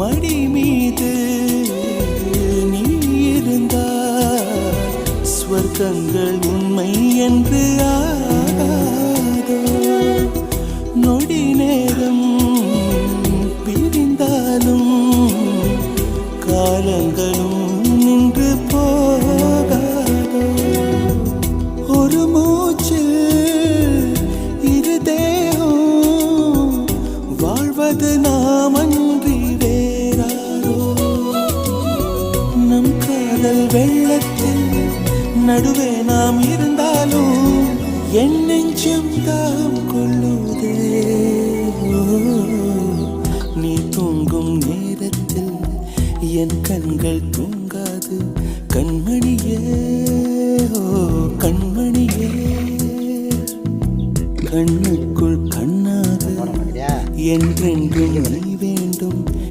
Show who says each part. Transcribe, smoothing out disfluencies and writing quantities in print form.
Speaker 1: மடி மீது நீ இருந்தால் ஸ்வர்க்கங்கள் உண்மை என்று ஆகாதோ. நொடி நேரம் பிரிந்தாலும் காலங்களும் நின்று போகாதோ. ஒரு மூச்சில் இரு தேகம் வாழ்வது நாம் அன்றி வேறாரோ. நம் காதல் வெள்ளத்தில் நடுவே நாம் இருந்தாலும் என் நெஞ்சம் தாகம் கொள்ளுதே. நீ தூங்கும் நேரத்தில் என் கண்கள் தூங்காது கண்மணியே, ஓ கண்மணியே. கண்ணுக்குள் கண்ணாக என்றென்றும் நீவே